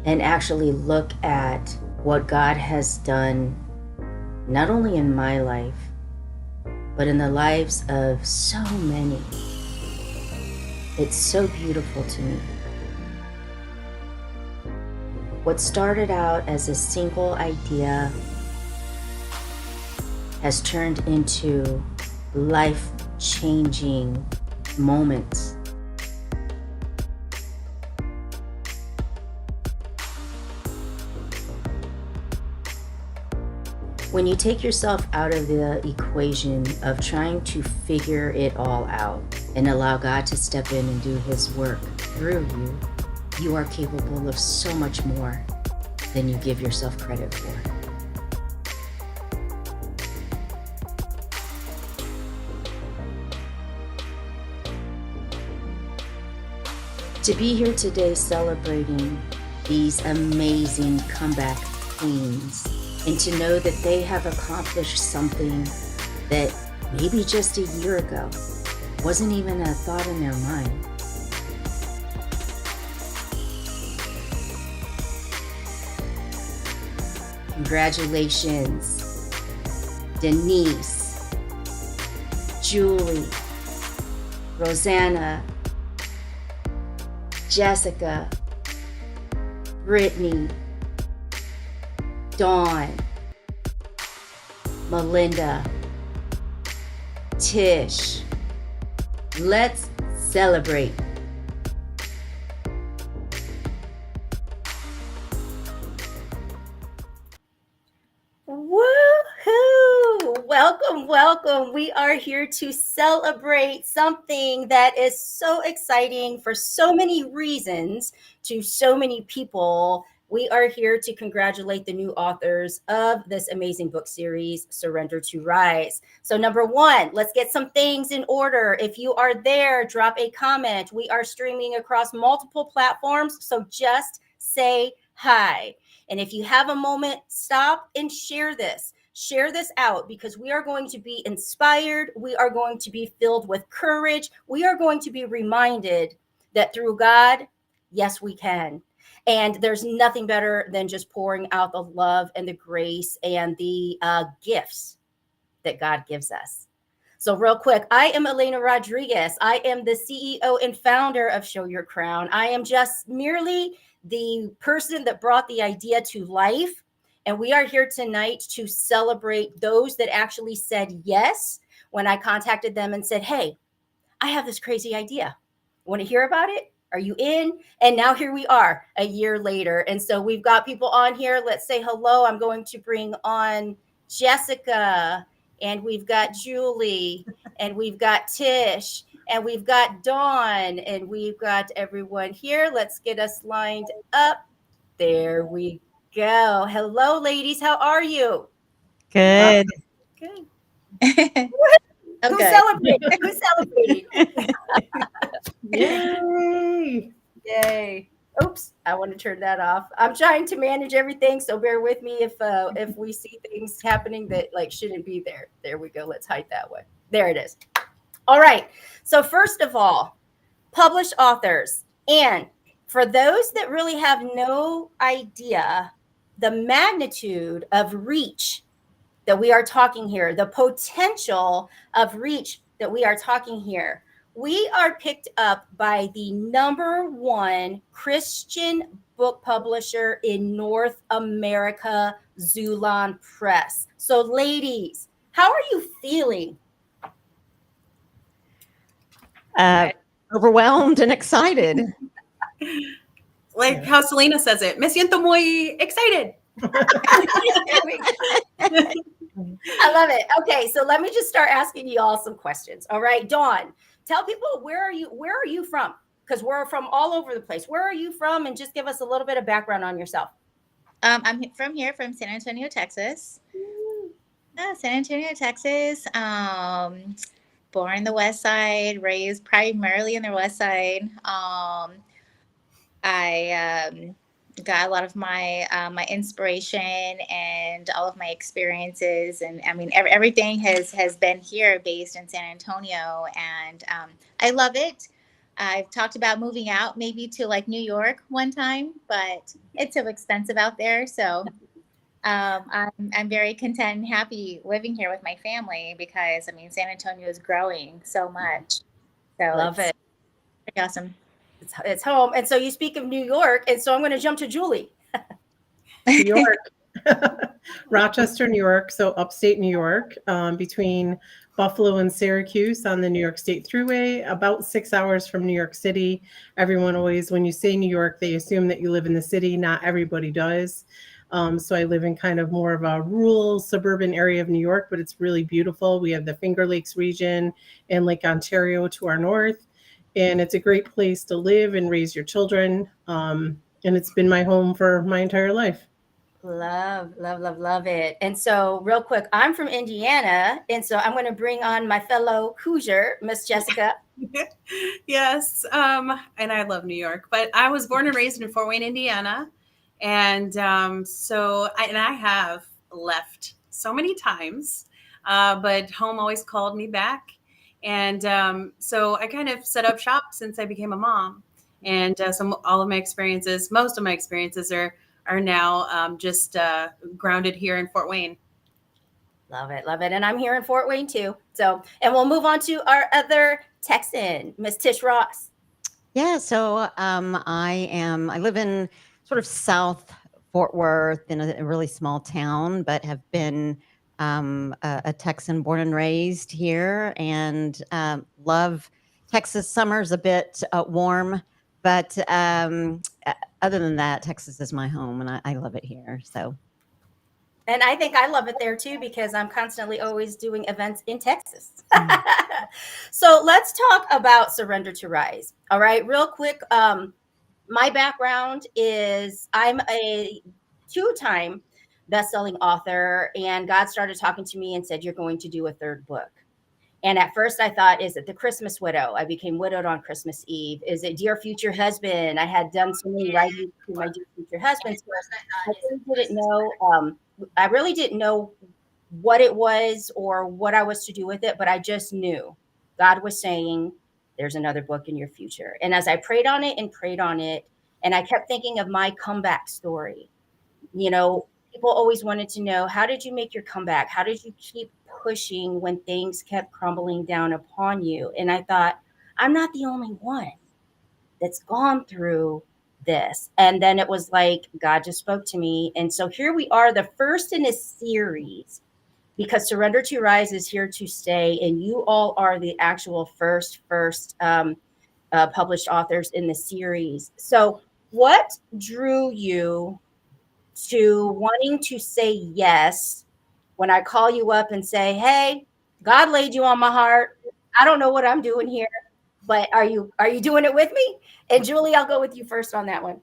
and actually look at what God has done, not only in my life, but in the lives of so many. It's so beautiful to me. What started out as a single idea has turned into life-changing moments. When you take yourself out of the equation of trying to figure it all out and allow God to step in and do His work through you, you are capable of so much more than you give yourself credit for. To be here today celebrating these amazing comeback queens, and to know that they have accomplished something that maybe just a year ago wasn't even a thought in their mind. Congratulations, Denise, Julie, Rosanna, Jessica, Brittany, Dawn, Melinda, Tish. Let's celebrate. Woohoo! Welcome, welcome. We are here to celebrate something that is so exciting for so many reasons to so many people. We are here to congratulate the new authors of this amazing book series, Surrender to Rise. So, number one, let's get some things in order. If you are there, drop a comment. We are streaming across multiple platforms, so just say hi. And if you have a moment, stop and share this. Share this out, because we are going to be inspired. We are going to be filled with courage. We are going to be reminded that through God, yes, we can. And there's nothing better than just pouring out the love and the grace and the gifts that God gives us. So real quick, I am Elena Rodriguez. I am the CEO and founder of Show Your Crown. I am just merely the person that brought the idea to life. And we are here tonight to celebrate those that actually said yes when I contacted them and said, hey, I have this crazy idea. Want to hear about it? Are you in? And now here we are a year later. And so we've got people on here. Let's say hello. I'm going to bring on Jessica, and we've got Julie, and we've got Tish, and we've got Dawn, and we've got everyone here. Let's get us lined up. There we go. Hello, ladies. How are you? Good. Good. I'm Who's good. celebrating? Who's celebrating? Yay. Yay. Oops, I want to turn that off. I'm trying to manage everything, so bear with me if we see things happening that like shouldn't be there. There we go. Let's hide that one. There it is. All right. So first of all, published authors. And for those that really have no idea the magnitude of reach that we are talking here, the potential of reach that we are talking here. We are picked up by the number one Christian book publisher in North America, Zulon Press. So, ladies, how are you feeling? Uh, Overwhelmed and excited. Like how Selena says it, me siento muy excited. I love it. Okay, so let me just start asking you all some questions. All right, Dawn, tell people where are you from? Because we're from all over the place. Where are you from? And just give us a little bit of background on yourself. From here, from San Antonio, Texas. San Antonio, Texas. Born in the West Side, raised primarily in the West Side. I got a lot of my inspiration and all of my experiences, and I mean everything has been here, based in San Antonio, and I love it. I've talked about moving out maybe to like New York one time, but it's so expensive out there. So I'm very content and happy living here with my family because I mean San Antonio is growing so much. So Love it's it. pretty awesome. It's home. And so you speak of New York, and so I'm going to jump to Julie. New York, Rochester, New York, so upstate New York, between Buffalo and Syracuse on the New York State Thruway, about 6 hours from New York City. Everyone always, when you say New York, they assume that you live in the city. Not everybody does. So I live in kind of more of a rural suburban area of New York, but it's really beautiful. We have the Finger Lakes region and Lake Ontario to our north, and it's a great place to live and raise your children. And it's been my home for my entire life. Love, love, love, love it. And so, real quick, I'm from Indiana, and so I'm going to bring on my fellow Hoosier, Miss Jessica. Yes, and I love New York, but I was born and raised in Fort Wayne, Indiana, and I have left so many times, but home always called me back, and so I kind of set up shop since I became a mom, and most of my experiences are now just grounded here in Fort Wayne. Love it, love it. And I'm here in Fort Wayne too. So, and we'll move on to our other Texan, Miss Tish Ross. Yeah, so I live in sort of South Fort Worth in a really small town, but have been a Texan born and raised here, and love Texas. Summer's a bit warm, but other than that, Texas is my home, and I love it here. So And I think I love it there too because I'm constantly always doing events in Texas. So let's talk about Surrender to Rise. All right, real quick. My background is I'm a two-time best-selling author, and God started talking to me and said, "You're going to do a third book." And at first I thought, is it The Christmas Widow? I became widowed on Christmas Eve. Is it Dear Future Husband? I had done so many writings to my Dear Future Husband. So I really didn't know what it was or what I was to do with it, but I just knew God was saying, there's another book in your future. And as I prayed on it and prayed on it, and I kept thinking of my comeback story, people always wanted to know, how did you make your comeback? How did you keep pushing when things kept crumbling down upon you? And I thought, I'm not the only one that's gone through this. And then it was like God just spoke to me. And so here we are, the first in a series, because Surrender to Rise is here to stay. And you all are the actual first published authors in the series. So what drew you to wanting to say yes when I call you up and say, hey, God laid you on my heart. I don't know what I'm doing here, but are you doing it with me? And Julie, I'll go with you first on that one.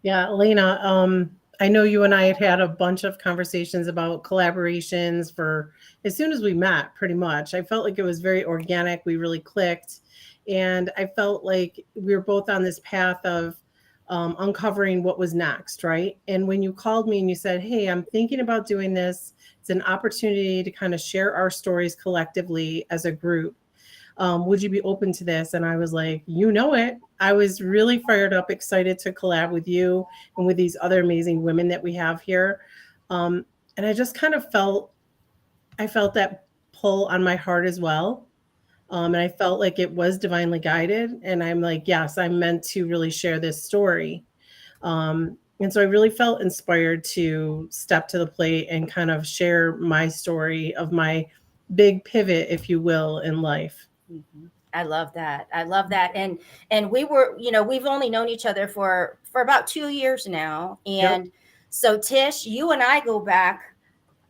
Yeah, Elena, I know you and I had a bunch of conversations about collaborations for as soon as we met, pretty much. I felt like it was very organic. We really clicked. And I felt like we were both on this path of uncovering what was next, right? And when you called me and you said, hey, I'm thinking about doing this, it's an opportunity to kind of share our stories collectively as a group. Would you be open to this? And I was like, you know it. I was really fired up, excited to collab with you and with these other amazing women that we have here. And I just kind of I felt that pull on my heart as well. And I felt like it was divinely guided. And I'm like, yes, I'm meant to really share this story. And so I really felt inspired to step to the plate and kind of share my story of my big pivot, if you will, in life. Mm-hmm. I love that. I love that. And we were, we've only known each other for about 2 years now. And so Tish, you and I go back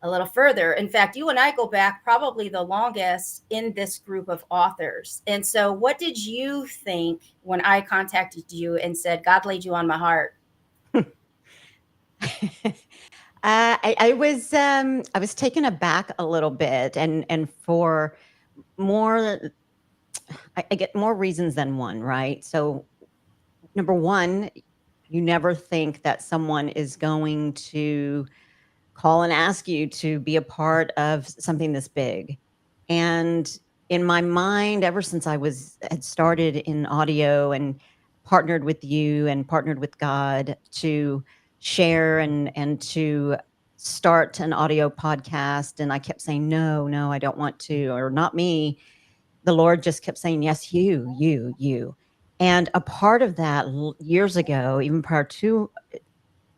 a little further. In fact, you and I go back probably the longest in this group of authors. And so what did you think when I contacted you and said, God laid you on my heart? I was taken aback a little bit, and for more, I get more reasons than one, right? So, number one, you never think that someone is going to call and ask you to be a part of something this big, and in my mind, ever since I had started in audio and partnered with you and partnered with God to share and to start an audio podcast, and I kept saying, no, I don't want to, or not me. The Lord just kept saying, yes, you. And a part of that years ago, even prior to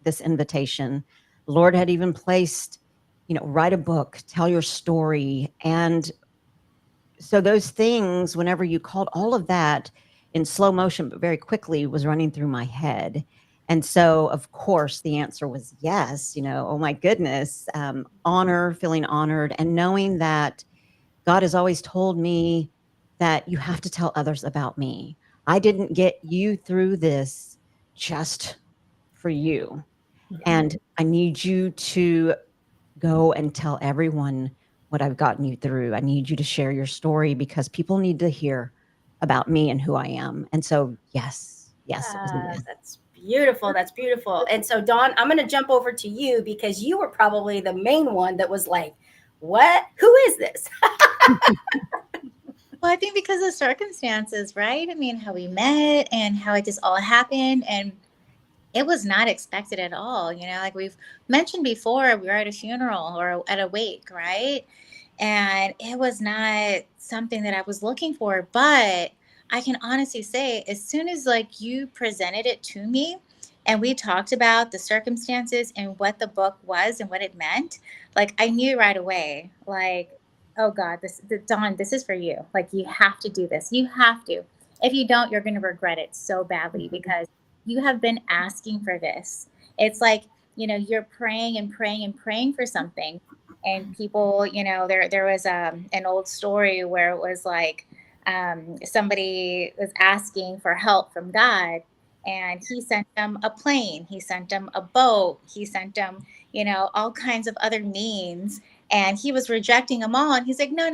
this invitation, the Lord had even placed, write a book, tell your story. And so those things, whenever you called, all of that in slow motion, but very quickly, was running through my head. And so, of course, the answer was yes. Oh my goodness, feeling honored, and knowing that God has always told me that you have to tell others about me. I didn't get you through this just for you. And I need you to go and tell everyone what I've gotten you through. I need you to share your story because people need to hear about me and who I am. And so, yes, it was a yes. That's beautiful. That's beautiful. And so, Dawn, I'm going to jump over to you because you were probably the main one that was like, what? Who is this? Well, I think because of circumstances, right? I mean, how we met and how it just all happened. And it was not expected at all. Like we've mentioned before, we were at a funeral or at a wake, right? And it was not something that I was looking for. But I can honestly say, as soon as like you presented it to me and we talked about the circumstances and what the book was and what it meant, like I knew right away, like, oh God, Dawn, this is for you. Like you have to do this. You have to. If you don't, you're going to regret it so badly because you have been asking for this. It's like, you're praying and praying and praying for something. And people, there was an old story where it was like somebody was asking for help from God. And he sent them a plane. He sent them a boat. He sent them, all kinds of other means. And he was rejecting them all. And he's like, no.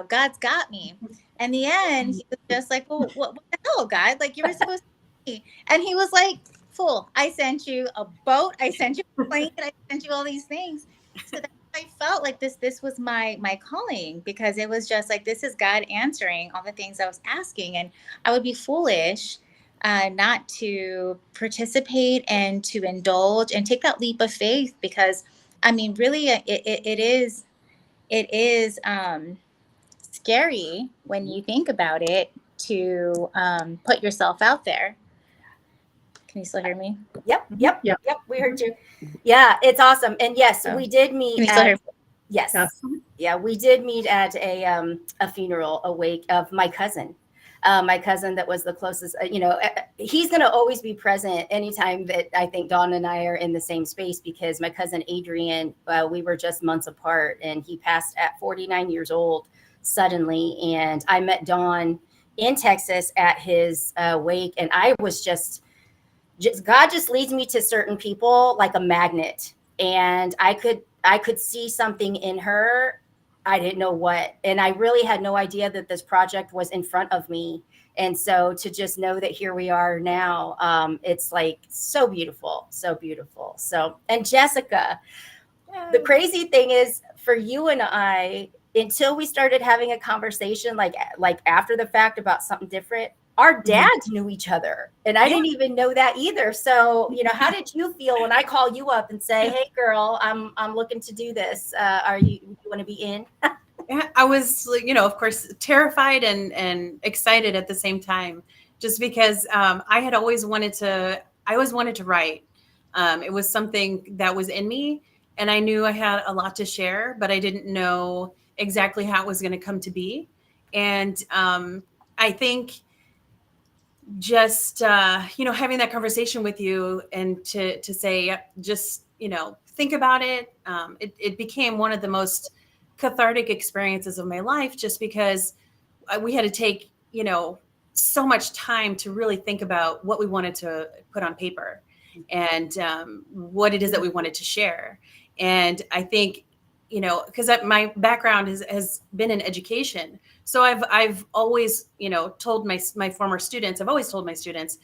God's got me. And the end, he was just like, well, what the hell, God? Like, you were supposed to. And he was like, fool, I sent you a boat, I sent you a plane, I sent you all these things. So that I felt like this was my calling, because it was just like, this is God answering all the things I was asking. And I would be foolish not to participate and to indulge and take that leap of faith, because I mean, really, it is scary when you think about it, to put yourself out there. Can you still hear me? Yep. We heard you. Yeah, it's awesome. And yes, we did meet. Can you still hear me? Yes. Yeah, we did meet at a funeral, a wake of my cousin. My cousin that was the closest, he's going to always be present anytime that I think Dawn and I are in the same space, because my cousin Adrian, we were just months apart, and he passed at 49 years old suddenly. And I met Dawn in Texas at his wake, and I was just God just leads me to certain people like a magnet, and I could see something in her. I didn't know what, and I really had no idea that this project was in front of me. And so to just know that here we are now, it's like so beautiful, so beautiful. So, and Jessica, the crazy thing is, for you and I, until we started having a conversation like after the fact about something different, our dads knew each other, and I didn't even know that either. So, how did you feel when I call you up and say, "Hey, girl, I'm looking to do this. You want to be in?" Yeah, I was, of course, terrified and excited at the same time, just because I always wanted to write. It was something that was in me, and I knew I had a lot to share, but I didn't know exactly how it was going to come to be. And I think just having that conversation with you, and to say, just think about it, it became one of the most cathartic experiences of my life, just because we had to take so much time to really think about what we wanted to put on paper, and what it is that we wanted to share. And I think, because my background has been in education. So I've always, told my former students, I've always told my students,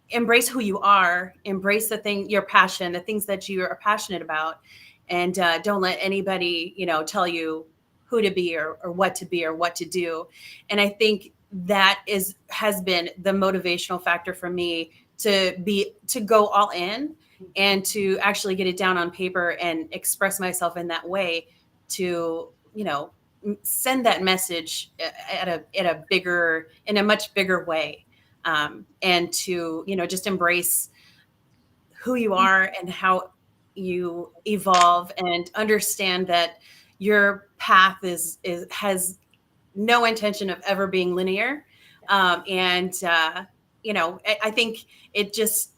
embrace who you are, embrace your passion, the things that you are passionate about. And don't let anybody, tell you who to be or what to be or what to do. And I think that has been the motivational factor for me to go all in and to actually get it down on paper and express myself in that way to, send that message in a much bigger way. And to, just embrace who you are and how you evolve and understand that your path has no intention of ever being linear. I think it just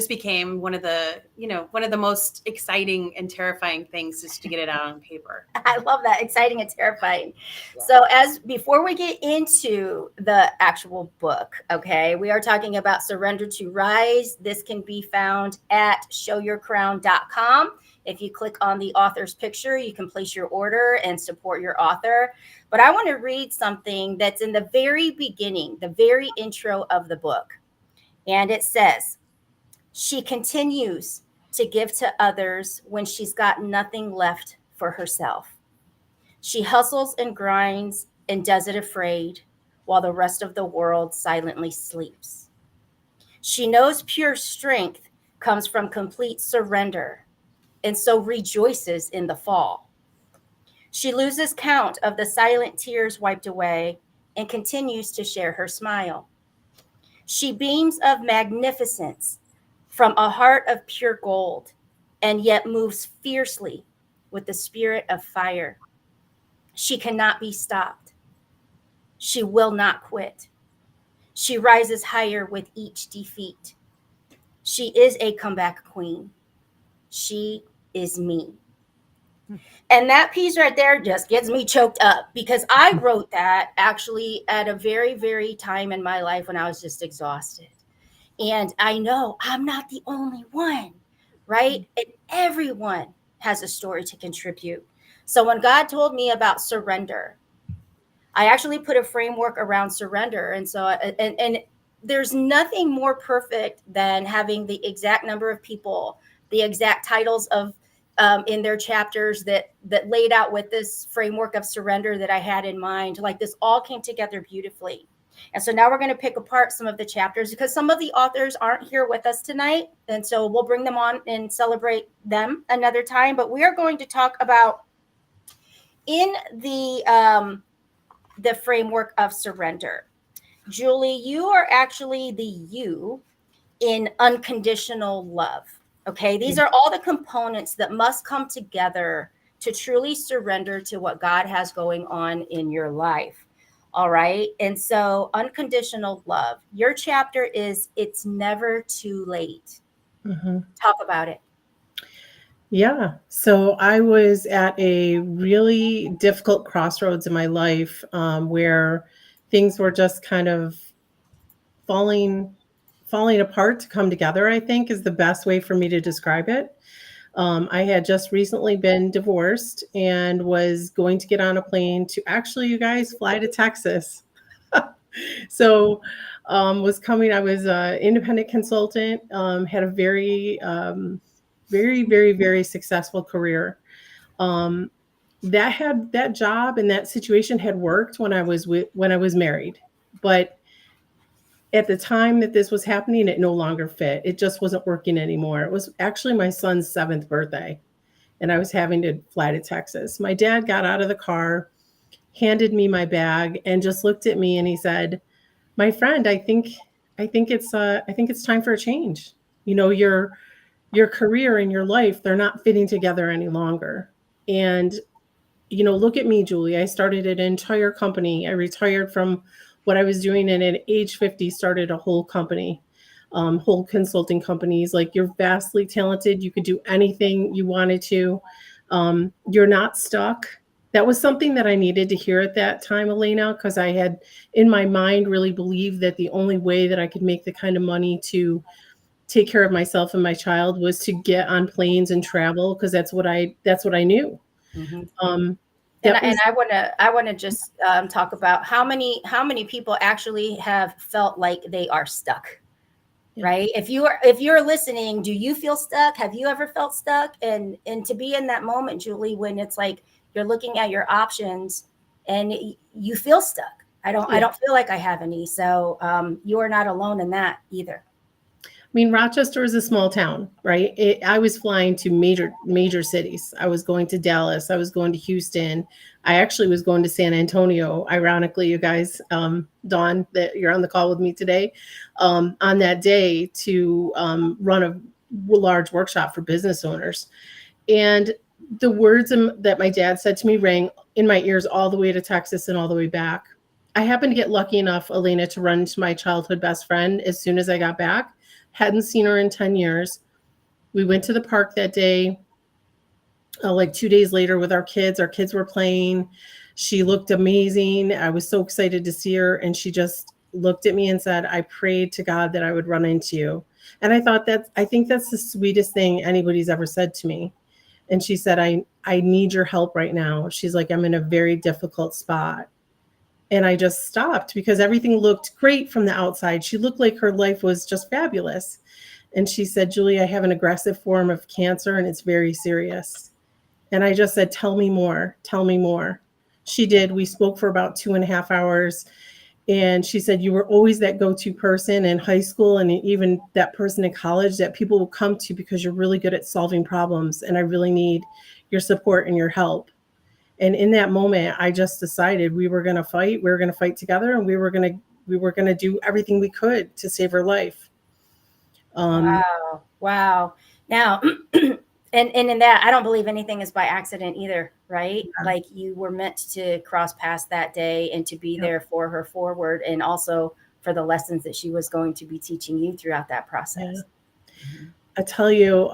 became one of the most exciting and terrifying things, just to get it out on paper. I love that. Exciting and terrifying. Yeah. So before we get into the actual book, okay, we are talking about Surrender to Rise. This can be found at showyourcrown.com. If you click on the author's picture, you can place your order and support your author. But I want to read something that's in the very beginning, the very intro of the book. And it says, she continues to give to others when she's got nothing left for herself. She hustles and grinds and does it afraid, while the rest of the world silently sleeps. She knows pure strength comes from complete surrender, and so rejoices in the fall. She loses count of the silent tears wiped away and continues to share her smile. She beams of magnificence from a heart of pure gold, and yet moves fiercely with the spirit of fire. She cannot be stopped. She will not quit. She rises higher with each defeat. She is a comeback queen. She is me. And that piece right there just gets me choked up, because I wrote that actually at a very, very time in my life when I was just exhausted. And I know I'm not the only one, right? And everyone has a story to contribute. So when God told me about surrender, I actually put a framework around surrender. And so, and there's nothing more perfect than having the exact number of people, the exact titles of in their chapters that laid out with this framework of surrender that I had in mind. Like, this all came together beautifully. And so now we're going to pick apart some of the chapters, because some of the authors aren't here with us tonight. And so we'll bring them on and celebrate them another time. But we are going to talk about, in the framework of surrender, Julie, you are actually the you in unconditional love. Okay. These are all the components that must come together to truly surrender to what God has going on in your life. All right. And so, unconditional love, your chapter is It's Never Too Late. Mm-hmm. Talk about it. Yeah. So I was at a really difficult crossroads in my life, where things were just kind of falling apart to come together, I think is the best way for me to describe it. I had just recently been divorced and was going to get on a plane to, actually, you guys, fly to Texas. So was coming, I was an independent consultant, had a very, very, very, very successful career. That job and that situation had worked when I was married, but at the time that this was happening, it no longer fit. It just wasn't working anymore. It was actually my son's 7th birthday, and I was having to fly to Texas. My dad got out of the car, handed me my bag, and just looked at me, and he said, "My friend, I think it's time for a change. You know, your career and your life, they're not fitting together any longer. And, look at me, Julie. I started an entire company. I retired from what I was doing, and at age 50 started a whole company, whole consulting companies. Like, you're vastly talented. You could do anything you wanted to. You're not stuck." That was something that I needed to hear at that time, Elena, because I had in my mind really believed that the only way that I could make the kind of money to take care of myself and my child was to get on planes and travel, because that's what I knew. Mm-hmm. And I want to just talk about how many people actually have felt like they are stuck. Yeah. Right. If you're listening, do you feel stuck? Have you ever felt stuck? And to be in that moment, Julie, when it's like you're looking at your options, and you feel stuck. I don't feel like I have any. So you are not alone in that either. I mean, Rochester is a small town, right? I was flying to major cities. I was going to Dallas. I was going to Houston. I actually was going to San Antonio. Ironically, you guys, Dawn, that you're on the call with me today, on that day to run a large workshop for business owners. And the words that my dad said to me rang in my ears all the way to Texas and all the way back. I happened to get lucky enough, Elena, to run into my childhood best friend as soon as I got back. Hadn't seen her in 10 years. We went to the park that day, like 2 days later with our kids. Our kids were playing. She looked amazing. I was so excited to see her. And she just looked at me and said, I prayed to God that I would run into you. And I think that's the sweetest thing anybody's ever said to me. And she said, I need your help right now. She's like, I'm in a very difficult spot. And I just stopped because everything looked great from the outside. She looked like her life was just fabulous. And she said, Julie, I have an aggressive form of cancer and it's very serious. And I just said, tell me more. Tell me more. She did. We spoke for about 2.5 hours. And she said, you were always that go-to person in high school and even that person in college that people will come to because you're really good at solving problems. And I really need your support and your help. And in that moment, I just decided we were going to fight. We were going to fight together, and we were going to do everything we could to save her life. Wow. Now, and in that, I don't believe anything is by accident either, right? Yeah. Like you were meant to cross paths that day and to be there for her forward, and also for the lessons that she was going to be teaching you throughout that process. Yeah. I tell you,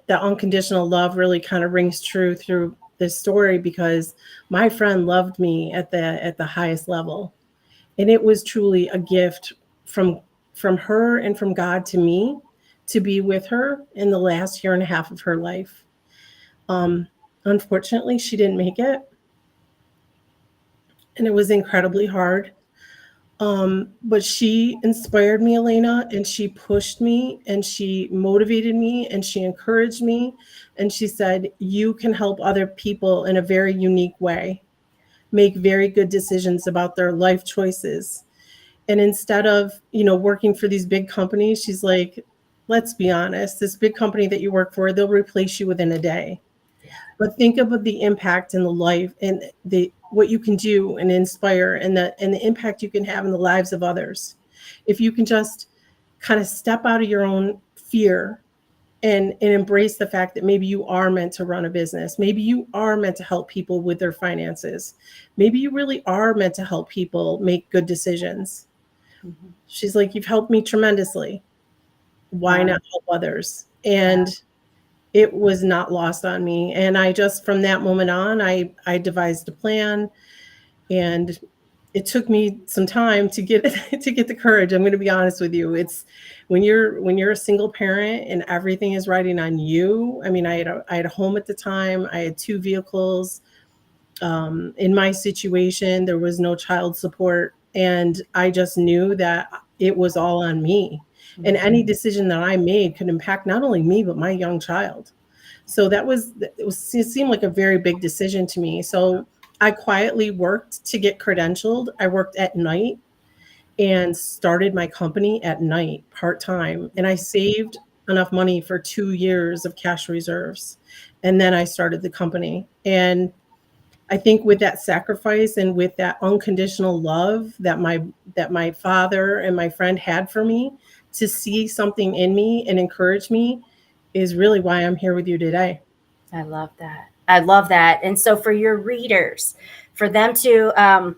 that unconditional love really kind of rings true through this story because my friend loved me at the highest level, and it was truly a gift from her and from God to me to be with her in the last 1.5 years of her life. Unfortunately, she didn't make it, and it was incredibly hard. But she inspired me, Elena, and she pushed me and she motivated me and she encouraged me. And she said, you can help other people in a very unique way, make very good decisions about their life choices. And instead of, working for these big companies, she's like, let's be honest, this big company that you work for, they'll replace you within a day. But think about the impact in the life and what you can do and inspire and the impact you can have in the lives of others. If you can just kind of step out of your own fear and embrace the fact that maybe you are meant to run a business. Maybe you are meant to help people with their finances. Maybe you really are meant to help people make good decisions. Mm-hmm. She's like, you've helped me tremendously. Why not help others? And it was not lost on me. And I just, from that moment on, I devised a plan, and it took me some time to get the courage. I'm going to be honest with you. It's when you're a single parent and everything is riding on you. I mean, I had a home at the time. I had 2 vehicles. In my situation, there was no child support, and I just knew that it was all on me. And any decision that I made could impact not only me, but my young child. So it seemed like a very big decision to me. So I quietly worked to get credentialed. I worked at night and started my company at night part-time. And I saved enough money for 2 years of cash reserves. And then I started the company. And I think with that sacrifice and with that unconditional love that my father and my friend had for me, to see something in me and encourage me is really why I'm here with you today. I love that. I love that. And so for your readers, for them to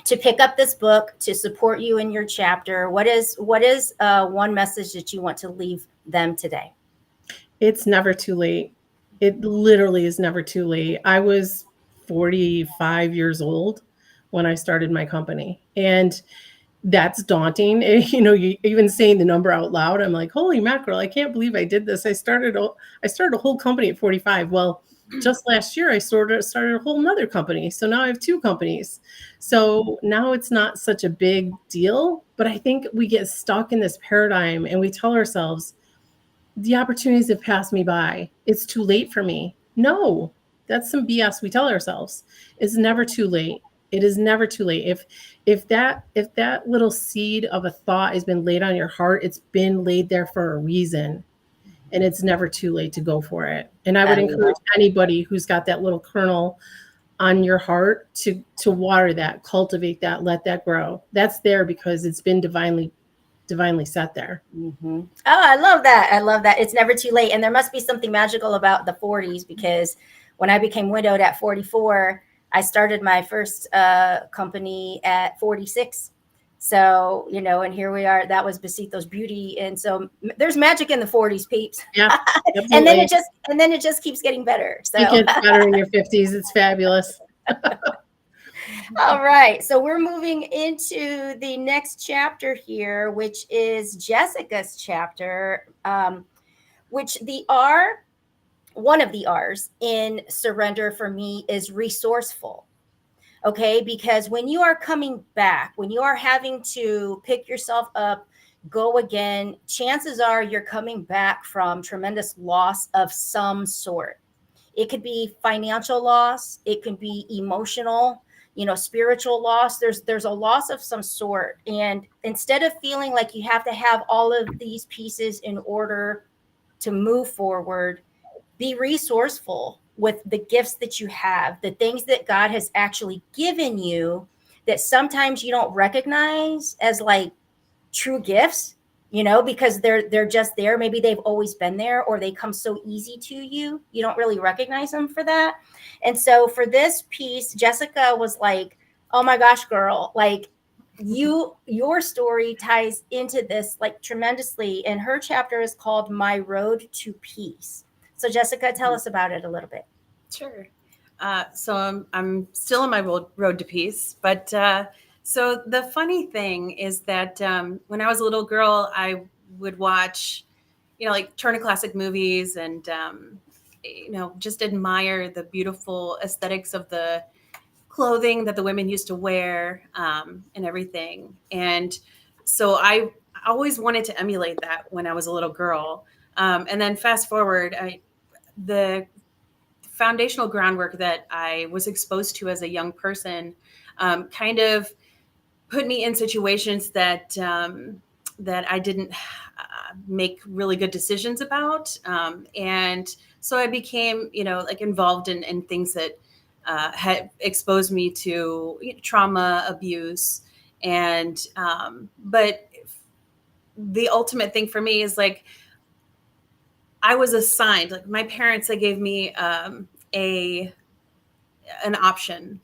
pick up this book, to support you in your chapter, what is one message that you want to leave them today? It's never too late. It literally is never too late. I was 45 years old when I started my company, and that's daunting. You even saying the number out loud, I'm like, holy mackerel, I can't believe I did this. I started a whole company at 45. Well, just last year I started a whole nother company. So now I have 2 companies. So now it's not such a big deal, but I think we get stuck in this paradigm and we tell ourselves, the opportunities have passed me by. It's too late for me. No, That's some BS we tell ourselves. It's never too late. It is never too late. If that little seed of a thought has been laid on your heart, it's been laid there for a reason, and it's never too late to go for it. And I would I encourage love anybody who's got that little kernel on your heart to water that, cultivate that, let that grow. That's there because it's been divinely set there. Mm-hmm. Oh, I love that. I love that. It's never too late. And there must be something magical about the 40s, because when I became widowed at 44, I started my first company at 46. So, and here we are. That was Besito's Beauty. And so there's magic in the 40s, peeps. Yeah, and then absolutely. it just keeps getting better. It So gets better in your 50s. It's fabulous. all right. So we're moving into the next chapter here, which is Jessica's chapter, which one of the R's in surrender for me is resourceful. Okay. Because when you are coming back, when you are having to pick yourself up, go again, chances are you're coming back from tremendous loss of some sort. It could be financial loss. It could be emotional, spiritual loss. There's a loss of some sort. And instead of feeling like you have to have all of these pieces in order to move forward, be resourceful with the gifts that you have, the things that God has actually given you that sometimes you don't recognize as like true gifts, because they're just there. Maybe they've always been there, or they come so easy to you. You don't really recognize them for that. And so for this piece, Jessica was like, oh my gosh, girl, like your story ties into this like tremendously. And her chapter is called My Road to Peace. So Jessica, tell us about it a little bit. Sure. So I'm still on my road to peace, but so the funny thing is that when I was a little girl, I would watch, like Turner Classic Movies, and just admire the beautiful aesthetics of the clothing that the women used to wear, and everything. And so I always wanted to emulate that when I was a little girl. And then fast forward, the foundational groundwork that I was exposed to as a young person kind of put me in situations that I didn't make really good decisions about. And so I became, like involved in things that had exposed me to trauma, abuse. And but the ultimate thing for me is like, I was assigned, like my parents, they gave me an option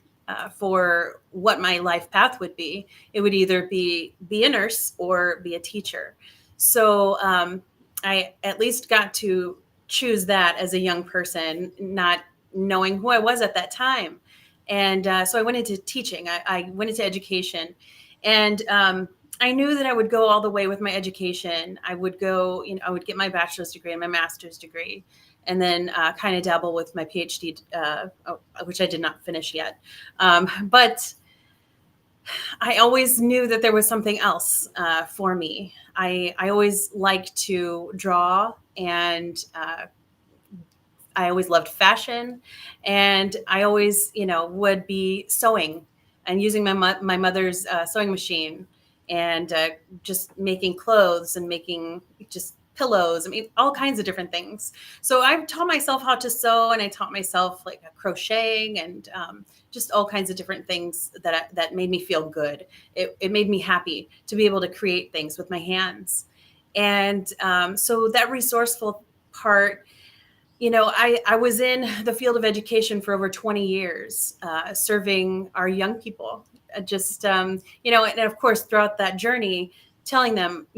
for what my life path would be. It would either be a nurse or be a teacher. So I at least got to choose that as a young person, not knowing who I was at that time. And so I went into teaching. I went into education, and I knew that I would go all the way with my education. I would go, I would get my bachelor's degree and my master's degree, and then kind of dabble with my PhD, which I did not finish yet. But I always knew that there was something else for me. I always liked to draw, and I always loved fashion, and I always, would be sewing and using my mother's sewing machine, and just making clothes and making just pillows. I mean, all kinds of different things. So I taught myself how to sew, and I taught myself like crocheting, and just all kinds of different things that made me feel good. It made me happy to be able to create things with my hands. And so that resourceful part, I was in the field of education for over 20 years, serving our young people. Just, and of course, throughout that journey, telling them,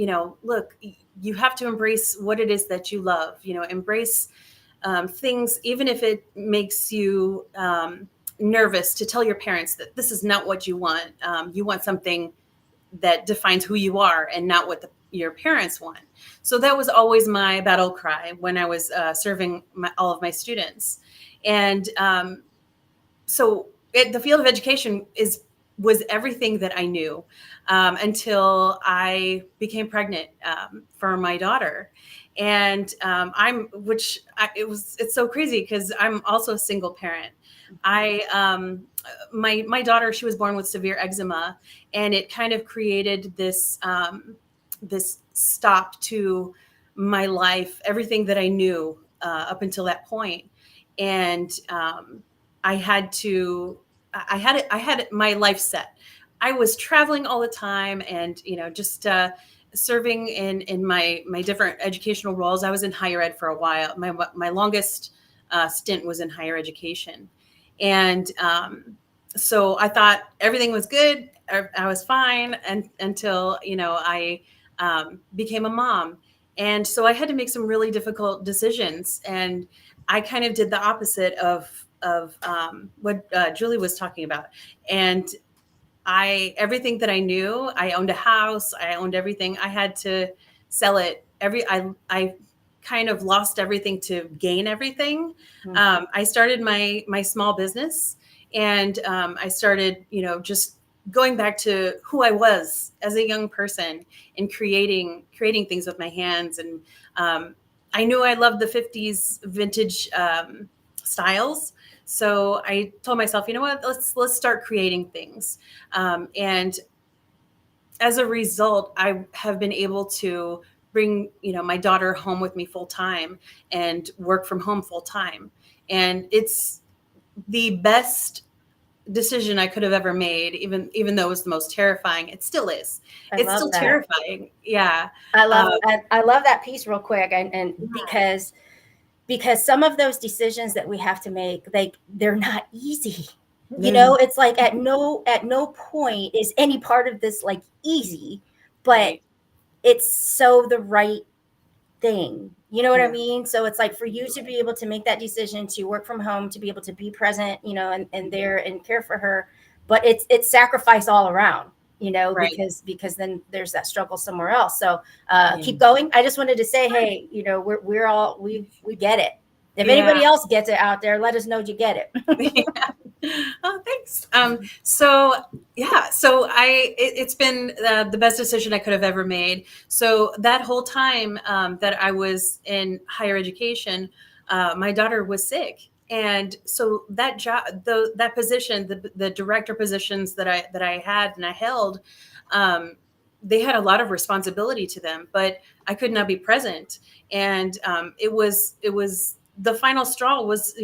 look, you have to embrace what it is that you love, embrace things, even if it makes you nervous to tell your parents that this is not what you want. You want something that defines who you are and not what your parents want. So that was always my battle cry when I was serving all of my students. And so the field of education was everything that I knew until I became pregnant for my daughter. And it's so crazy because I'm also a single parent. My daughter, she was born with severe eczema, and it kind of created this stop to my life, everything that I knew up until that point. And I had to, I had my life set. I was traveling all the time, and just serving in my different educational roles. I was in higher ed for a while. My longest stint was in higher education, and so I thought everything was good. I was fine, and until I became a mom, and so I had to make some really difficult decisions, and I kind of did the opposite of what Julie was talking about, and everything that I knew, I owned a house, I owned everything. I had to sell it. I kind of lost everything to gain everything. I started my small business, and I started, just going back to who I was as a young person and creating things with my hands. And I knew I loved the 50s vintage styles. So I told myself, you know what, let's start creating things. And as a result, I have been able to bring, my daughter home with me full time and work from home full time. And it's the best decision I could have ever made, even though it was the most terrifying. It still is. It's still terrifying. Yeah. I love that piece real quick. And because some of those decisions that we have to make, they're not easy. It's like at no point is any part of this like easy, but Right. it's so the right thing. You know what I mean? So it's like for you to be able to make that decision to work from home, to be able to be present, and there and care for her, but it's sacrifice all around, Right. because then there's that struggle somewhere else. So keep going. I just wanted to say, hey, we're all, we get it. If anybody else gets it out there, let us know you get it. Oh, thanks. So it's been the best decision I could have ever made. So that whole time that I was in higher education, my daughter was sick. And so that job, that position, the director positions that I had and I held, they had a lot of responsibility to them, but I could not be present. And it was the final straw was,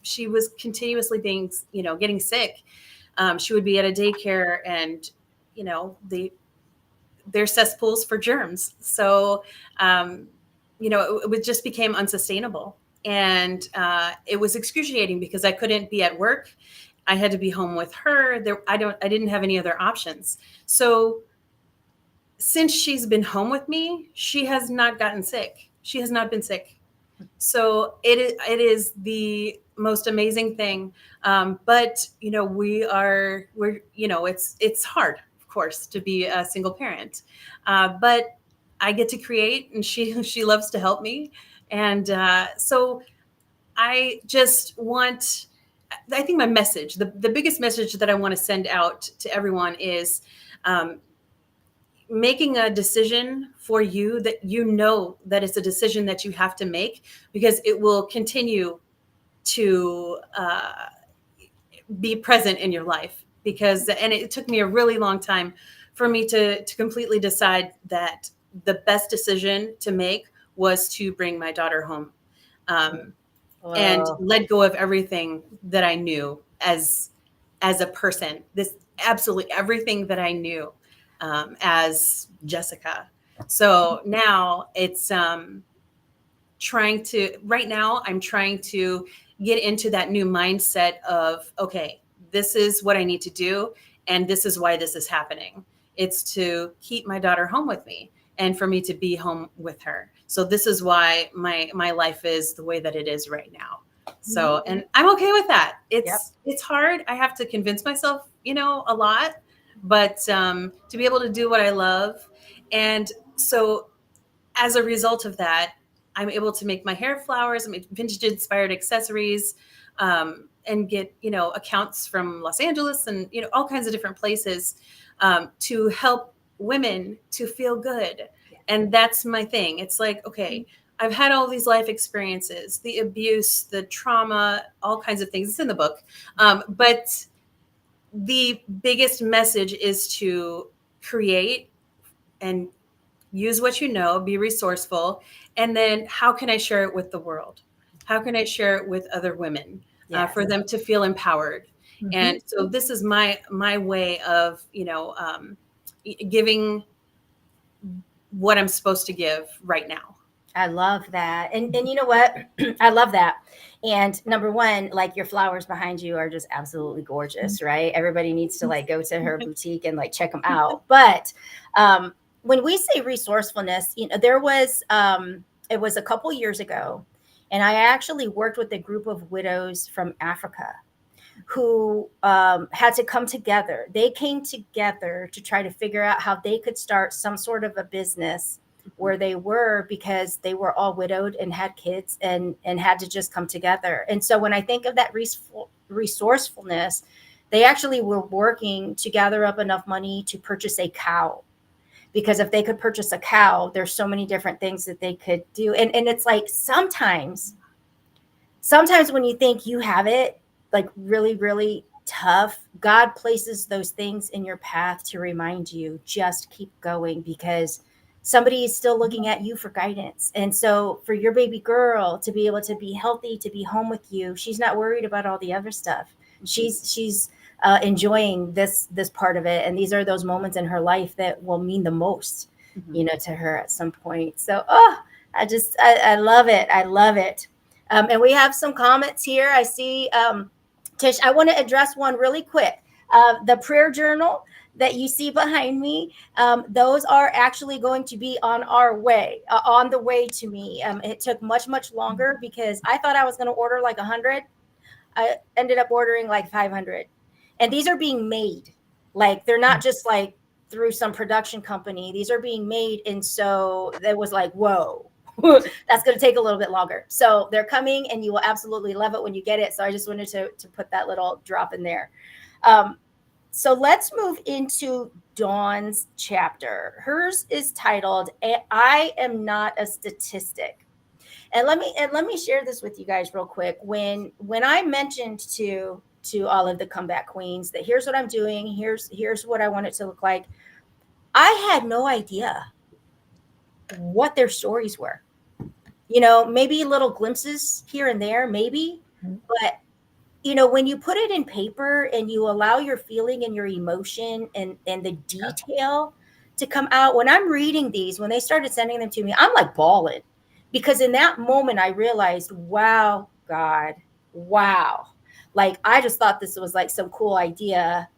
she was continuously being, getting sick. She would be at a daycare, and they're cesspools for germs. So it just became unsustainable, and it was excruciating because I couldn't be at work. I had to be home with her. I didn't have any other options. So since she's been home with me, she has not gotten sick. She has not been sick. So it is the most amazing thing. But we're it's hard, of course, to be a single parent. But I get to create, and she loves to help me. And so I just want, I think my message, the biggest message that I want to send out to everyone is making a decision for you that that it's a decision that you have to make, because it will continue to be present in your life. And it took me a really long time for me to completely decide that the best decision to make was to bring my daughter home, and let go of everything that I knew as a person. This absolutely everything that I knew as Jessica. So now it's I'm trying to get into that new mindset of, okay, this is what I need to do, and this is why this is happening. It's to keep my daughter home with me, and for me to be home with her. So this is why my life is the way that it is right now. So, and I'm okay with that. It's hard. I have to convince myself, a lot, but to be able to do what I love. And so as a result of that, I'm able to make my hair flowers, I make vintage inspired accessories, and get, accounts from Los Angeles and, all kinds of different places, to help women to feel good And that's my thing. It's like, okay, I've had all these life experiences, the abuse, the trauma, all kinds of things. It's in the book. But the biggest message is to create and use what you know, be resourceful. And then how can I share it with the world? How can I share it with other women Yes. for them to feel empowered? Mhm. And so this is my way of, giving what I'm supposed to give right now. I love that. And you know what? I love that. And number one, like your flowers behind you are just absolutely gorgeous, right? Everybody needs to like go to her boutique and like check them out. But when we say resourcefulness, there was it was a couple years ago, and I actually worked with a group of widows from Africa who had to come together. They came together to try to figure out how they could start some sort of a business where they were, because they were all widowed and had kids and had to just come together. And so when I think of that resourcefulness, they actually were working to gather up enough money to purchase a cow, because if they could purchase a cow, there's so many different things that they could do. And it's like sometimes when you think you have it like really, really tough, God places those things in your path to remind you, just keep going, because somebody is still looking at you for guidance. And so for your baby girl to be able to be healthy, to be home with you, she's not worried about all the other stuff. She's enjoying this part of it. And these are those moments in her life that will mean the most, to her at some point. So, I love it. I love it. And we have some comments here. I see, Tish, I want to address one really quick. The prayer journal that you see behind me, those are actually going to be on the way to me. It took much longer because I thought I was going to order like 100. I ended up ordering like 500. And these are being made. Like, they're not just like through some production company. These are being made. And so it was like, whoa. That's going to take a little bit longer. So they're coming, and you will absolutely love it when you get it. So I just wanted to put that little drop in there. So let's move into Dawn's chapter. Hers is titled, I Am Not a Statistic. And let me share this with you guys real quick. When I mentioned to all of the comeback queens that here's what I'm doing, here's what I want it to look like, I had no idea what their stories were. Maybe little glimpses here and there, maybe, but when you put it in paper and you allow your feeling and your emotion and the detail to come out, when I'm reading these, when they started sending them to me, I'm like bawling, because in that moment I realized, wow, God, wow. Like, I just thought this was like some cool idea,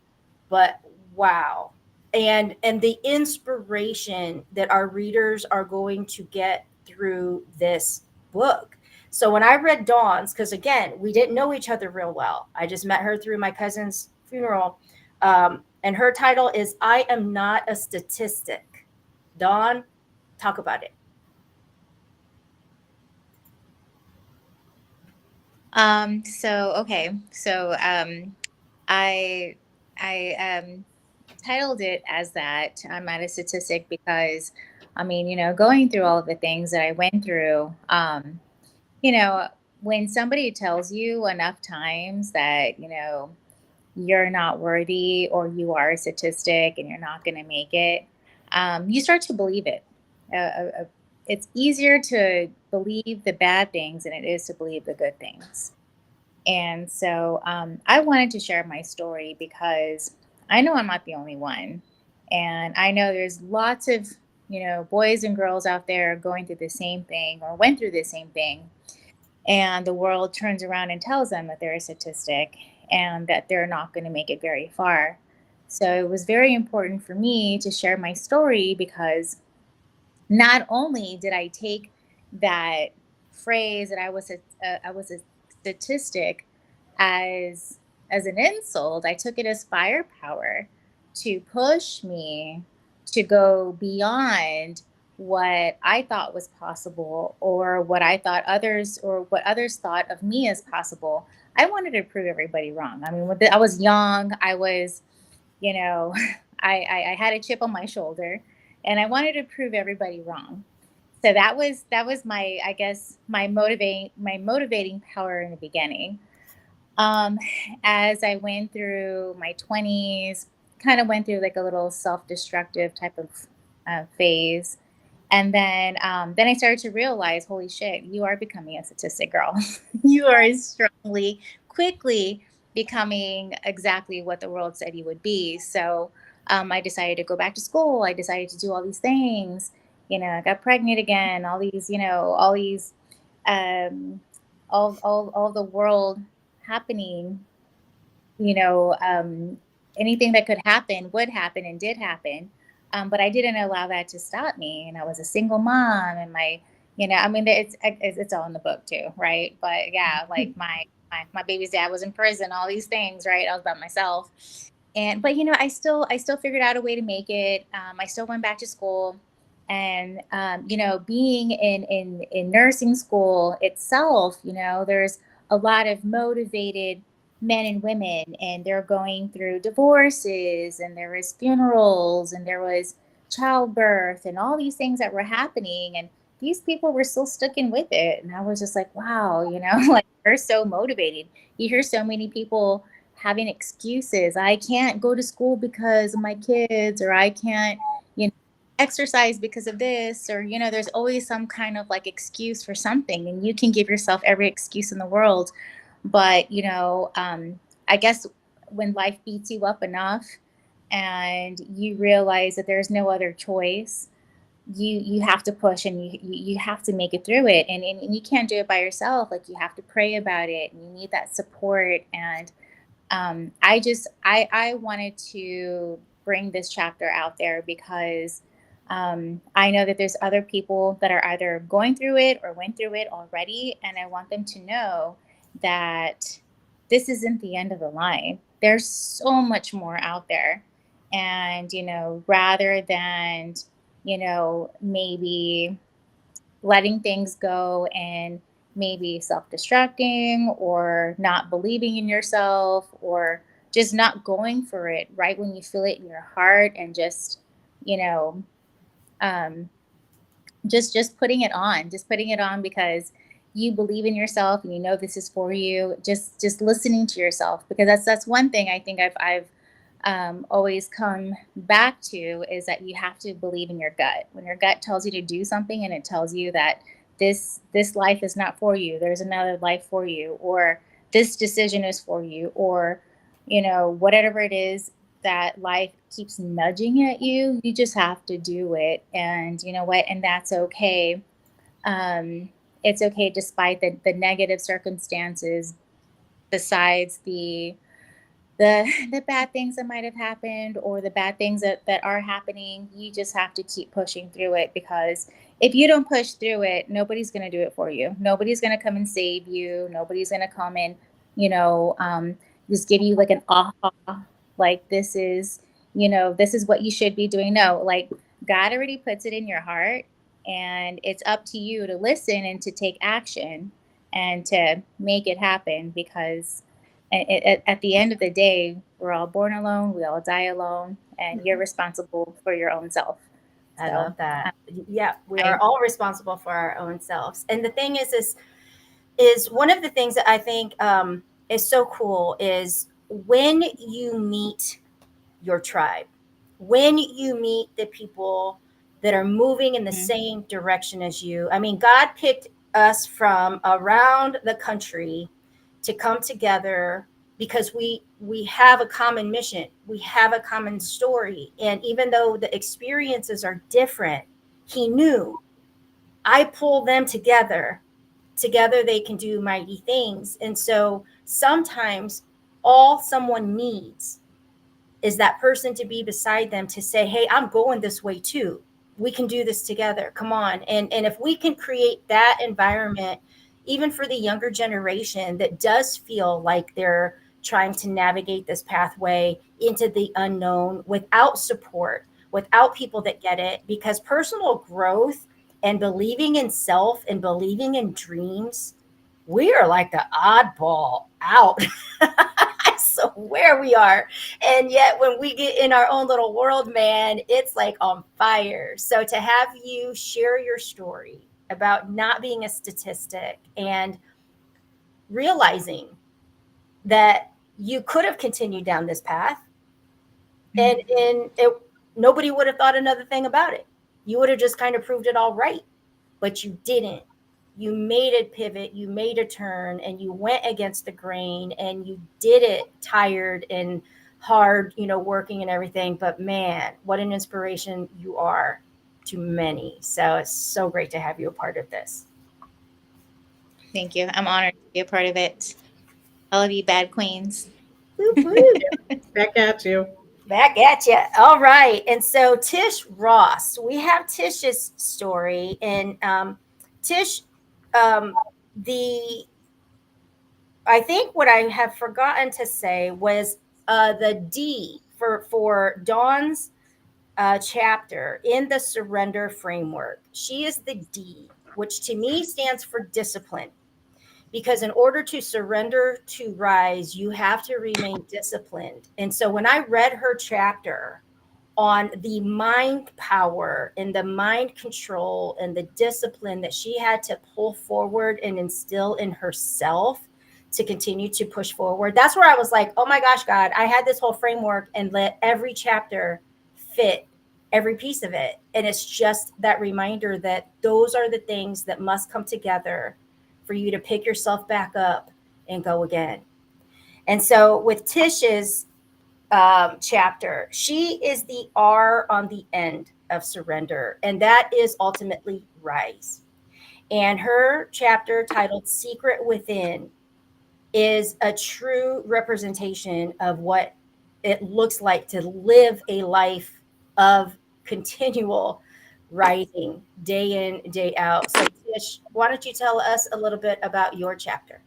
but wow. And the inspiration that our readers are going to get through this book. So when I read Dawn's, because again, we didn't know each other real well. I just met her through my cousin's funeral. And her title is I Am Not a Statistic. Dawn, talk about it. I titled it as that. I'm not a statistic because, going through all of the things that I went through, when somebody tells you enough times that, you're not worthy, or you are a statistic and you're not going to make it, you start to believe it. It's easier to believe the bad things than it is to believe the good things. And so I wanted to share my story because I know I'm not the only one. And I know there's lots of, boys and girls out there going through the same thing or went through the same thing. And the world turns around and tells them that they're a statistic and that they're not going to make it very far. So it was very important for me to share my story, because not only did I take that phrase that I was a statistic as an insult, I took it as firepower to push me to go beyond what I thought was possible, or what others thought of me as possible. I wanted to prove everybody wrong. I mean, I was young. I was, I had a chip on my shoulder, and I wanted to prove everybody wrong. So that was my, I guess, my motivating power in the beginning. Um, as I went through my 20s, kind of went through like a little self-destructive type of phase. And then I started to realize, holy shit, you are becoming a statistic, girl. You are strongly, quickly becoming exactly what the world said you would be. So I decided to go back to school. I decided to do all these things. I got pregnant again. Um, all the world happening, you know, um, anything that could happen would happen and did happen. But I didn't allow that to stop me. And I was a single mom, and I mean, it's all in the book too, right? But yeah, like my baby's dad was in prison, all these things, right? I was by myself, but I still figured out a way to make it. I still went back to school, and being in nursing school itself, there's a lot of motivated men and women, and they're going through divorces, and there was funerals, and there was childbirth, and all these things that were happening, and these people were still sticking with it. And I was just like, wow, like, they're so motivated. You hear so many people having excuses. I can't go to school because of my kids, or I can't, exercise because of this, or there's always some kind of like excuse for something, and you can give yourself every excuse in the world. But I guess when life beats you up enough and you realize that there's no other choice, you have to push, and you have to make it through it, and you can't do it by yourself. Like, you have to pray about it, and you need that support. And I wanted to bring this chapter out there because I know that there's other people that are either going through it or went through it already, and I want them to know that this isn't the end of the line. There's so much more out there, and rather than maybe letting things go and maybe self-destructing or not believing in yourself, or just not going for it right when you feel it in your heart, and just you know um, just putting it on because you believe in yourself, and this is for you. Just listening to yourself, because that's one thing I think I've always come back to, is that you have to believe in your gut. When your gut tells you to do something, and it tells you that this life is not for you, there's another life for you, or this decision is for you, or whatever it is that life keeps nudging at you, you just have to do it. And you know what? And that's okay. It's okay despite the negative circumstances, besides the bad things that might have happened, or the bad things that are happening. You just have to keep pushing through it, because if you don't push through it, nobody's going to do it for you. Nobody's going to come and save you. Nobody's going to come and you know just give you like an aha, like, this is what you should be doing. No, like, God already puts it in your heart, and it's up to you to listen and to take action and to make it happen. Because at the end of the day, we're all born alone, we all die alone, and you're responsible for your own self. I So, love that. Yeah, we I- are all responsible for our own selves. And the thing is one of the things that I think is so cool is when you meet your tribe, when you meet the people that are moving in the Mhm. same direction as you. I mean, God picked us from around the country to come together because we have a common mission, we have a common story, and even though the experiences are different, he knew, I pull them together they can do mighty things. And so sometimes all someone needs is that person to be beside them to say, hey, I'm going this way too, we can do this together, come on. And if we can create that environment, even for the younger generation that does feel like they're trying to navigate this pathway into the unknown without support, without people that get it, because personal growth and believing in self and believing in dreams, we are like the oddball out. I so where we are. And yet when we get in our own little world, man, it's like on fire. So to have you share your story about not being a statistic and realizing that you could have continued down this path and nobody would have thought another thing about it. You would have just kind of proved it all right, but you didn't. You made a pivot, you made a turn, and you went against the grain, and you did it tired and hard, working and everything. But man, what an inspiration you are to many. So it's so great to have you a part of this. Thank you. I'm honored to be a part of it. All of you bad queens. Back at you. Back at you. All right. And so Tish Ross, we have Tish's story. And Tish, the I think what I have forgotten to say was the D for Dawn's chapter in the surrender framework. She is the D, which to me stands for discipline. Because in order to surrender to rise, you have to remain disciplined. And so when I read her chapter on the mind power and the mind control and the discipline that she had to pull forward and instill in herself to continue to push forward, that's where I was like, oh my gosh, God, I had this whole framework and let every chapter fit every piece of it. And it's just that reminder that those are the things that must come together for you to pick yourself back up and go again. And so with Tish's chapter, she is the R on the end of surrender, and that is ultimately rise. And her chapter titled Secret Within is a true representation of what it looks like to live a life of continual rising day in, day out. So Tish, why don't you tell us a little bit about your chapter?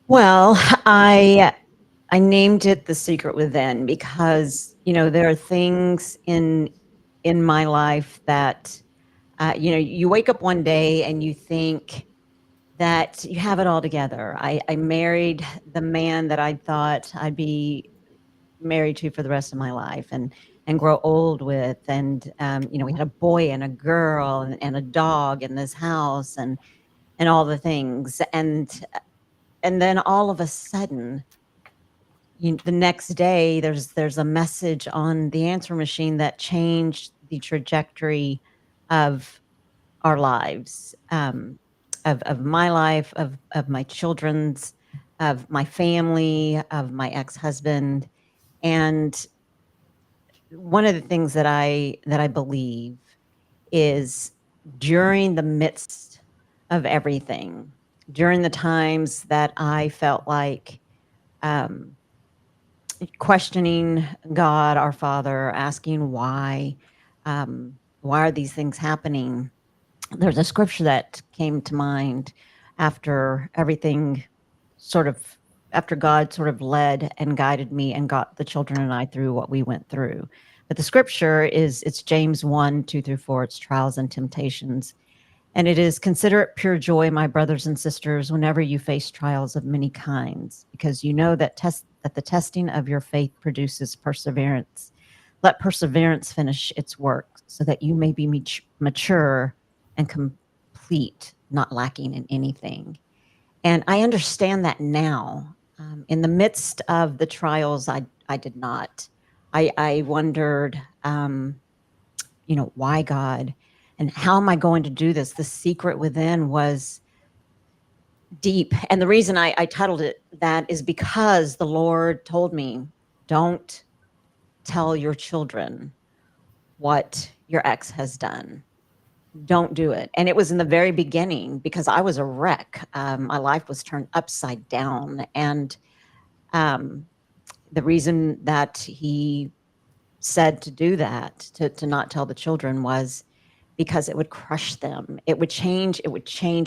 Well, I named it The Secret Within because, there are things in my life that, you wake up one day and you think that you have it all together. I married the man that I thought I'd be married to for the rest of my life and grow old with. And, we had a boy and a girl and a dog in this house and all the things. And then all of a sudden, the next day, there's a message on the answer machine that changed the trajectory of our lives, of my life, of my children's, of my family, of my ex-husband. And one of the things that I believe is during the midst of everything, during the times that I felt like questioning God, our Father, asking why are these things happening? There's a scripture that came to mind after everything after God sort of led and guided me and got the children and I through what we went through. But the scripture it's James 1:2-4. It's trials and temptations. And it is, consider it pure joy, my brothers and sisters, whenever you face trials of many kinds, because you know that the testing of your faith produces perseverance. Let perseverance finish its work so that you may be mature and complete, not lacking in anything. And I understand that now. In the midst of the trials, I did not. I wondered, why God? And how am I going to do this? The secret within was deep. And the reason I titled it that is because the Lord told me, don't tell your children what your ex has done. Don't do it. And it was in the very beginning because I was a wreck. My life was turned upside down. And the reason that he said to do that, to not tell the children, was because it would crush them. It would change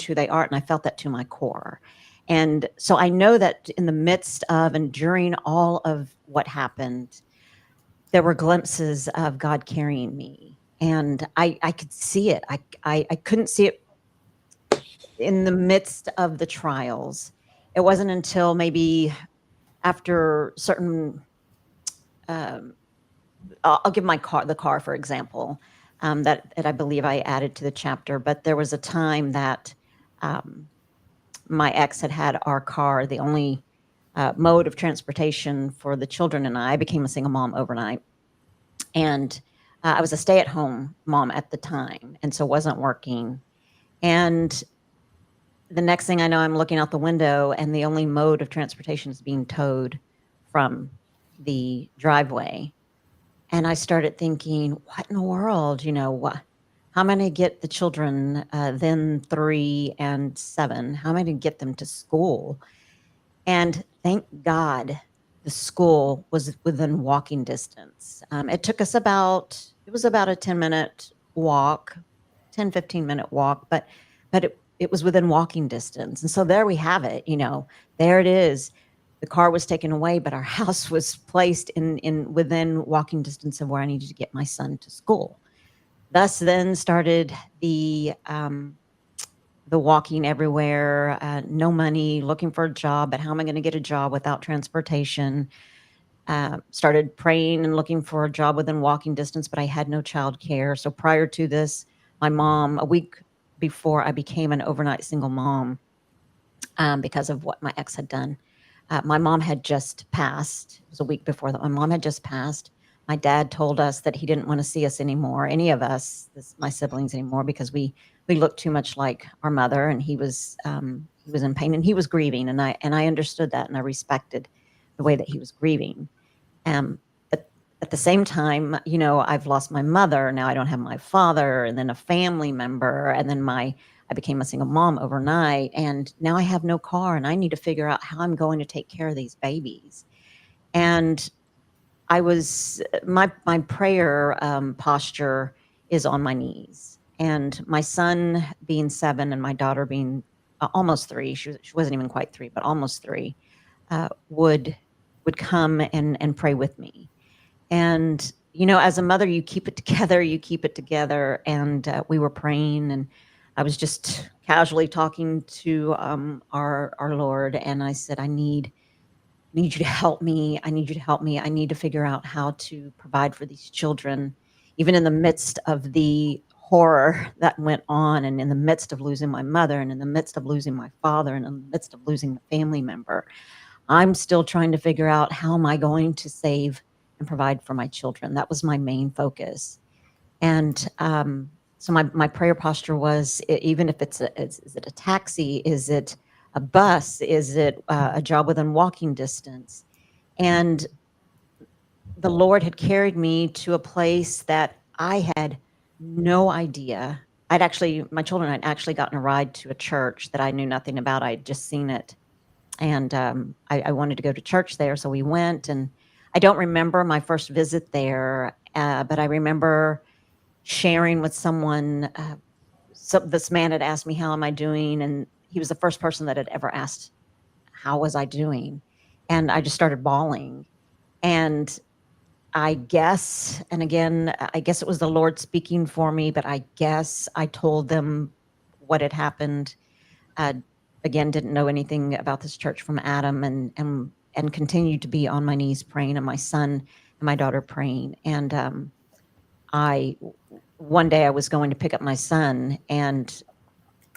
who they are. And I felt that to my core. And so I know that in the midst of and during all of what happened, there were glimpses of God carrying me. And I could see it. I couldn't see it in the midst of the trials. It wasn't until maybe after certain, I'll give the car, for example, that I believe I added to the chapter, but there was a time that my ex had our car, the only mode of transportation for the children and I became a single mom overnight. And I was a stay-at-home mom at the time, and so wasn't working. And the next thing I know, I'm looking out the window, and the only mode of transportation is being towed from the driveway. And I started thinking, what in the world? How am I going to get the children, then 3 and 7? How am I going to get them to school? And thank God the school was within walking distance. It was about a 10-minute walk, 10, 15-minute walk, but it was within walking distance. And so there we have it, there it is. The car was taken away, but our house was placed in within walking distance of where I needed to get my son to school. Thus then started the walking everywhere, no money, looking for a job, but how am I going to get a job without transportation? Started praying and looking for a job within walking distance, but I had no childcare. So prior to this, my mom, a week before I became an overnight single mom, because of what my ex had done, my mom had just passed. It was a week before that. My mom had just passed. My dad told us that he didn't want to see us anymore, any of us, my siblings anymore, because we looked too much like our mother, and he was in pain and he was grieving, and I understood that, and I respected the way that he was grieving. But at the same time, I've lost my mother. Now I don't have my father, and then a family member, and then I became a single mom overnight, and now I have no car, and I need to figure out how I'm going to take care of these babies. And my prayer posture is on my knees, and my son being 7 and my daughter being almost 3, she wasn't even quite 3, but almost 3, would come and pray with me. And as a mother, you keep it together, and we were praying, and I was just casually talking to our Lord, and I said, I need you to help me. I need you to help me. I need to figure out how to provide for these children, even in the midst of the horror that went on, and in the midst of losing my mother, and in the midst of losing my father, and in the midst of losing a family member. I'm still trying to figure out, how am I going to save and provide for my children? That was my main focus. And so my prayer posture was, even if is it a taxi? Is it a bus? Is it a job within walking distance? And the Lord had carried me to a place that I had no idea. My children had actually gotten a ride to a church that I knew nothing about. I had just seen it. And I wanted to go to church there. So we went, and I don't remember my first visit there, but I remember sharing with someone. So this man had asked me, how am I doing? And he was the first person that had ever asked, how was I doing? And I just started bawling. And I guess it was the Lord speaking for me, but I guess I told them what had happened. Again, didn't know anything about this church from Adam, and continued to be on my knees praying, and my son and my daughter praying. And one day I was going to pick up my son, and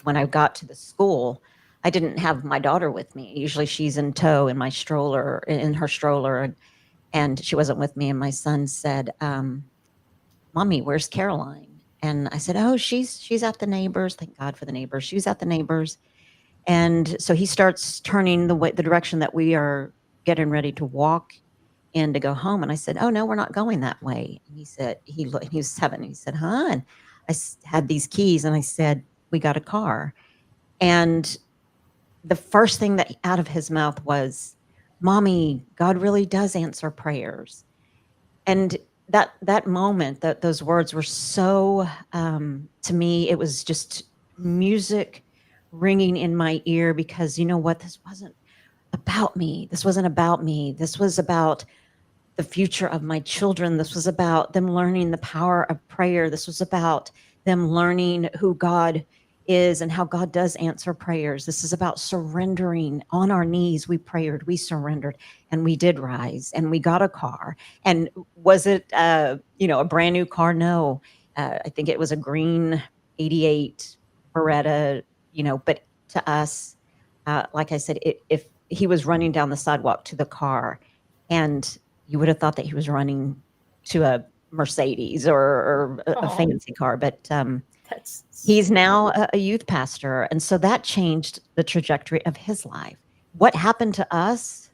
when I got to the school, I didn't have my daughter with me. Usually she's in tow in her stroller, and she wasn't with me. And my son said, Mommy, where's Caroline? And I said, oh, she's at the neighbors. Thank God for the neighbors. She was at the neighbors. And so he starts turning the direction that we are getting ready to walk in to go home. And I said, oh, no, we're not going that way. And he said, he was 7. And he said, huh? And I had these keys, and I said, we got a car. And the first thing that out of his mouth was, Mommy, God really does answer prayers. And that moment, those words were so, to me, it was just music ringing in my ear, because you know what? This wasn't about me. This wasn't about me. This was about the future of my children. This was about them learning the power of prayer. This was about them learning who God is and how God does answer prayers. This is about surrendering on our knees. We prayed, we surrendered, and we did rise, and we got a car. And was it, a brand new car? No, I think it was a green '88 Beretta. But to us, like I said, if he was running down the sidewalk to the car, and you would have thought that he was running to a Mercedes or a Aw. fancy car, but That's he's now a youth pastor. And so that changed the trajectory of his life. What happened to us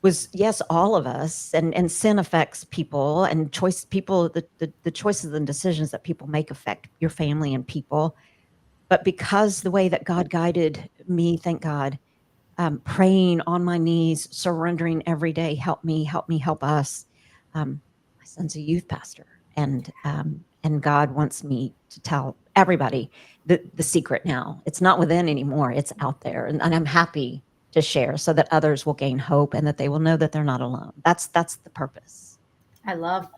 was, yes, all of us, and sin affects people, and the choices and decisions that people make affect your family and people. But because the way that God guided me, thank God, praying on my knees, surrendering every day, help me, help us. My son's a youth pastor, and God wants me to tell everybody the secret now. It's not within anymore; it's out there, and I'm happy to share so that others will gain hope and that they will know that they're not alone. That's the purpose. I love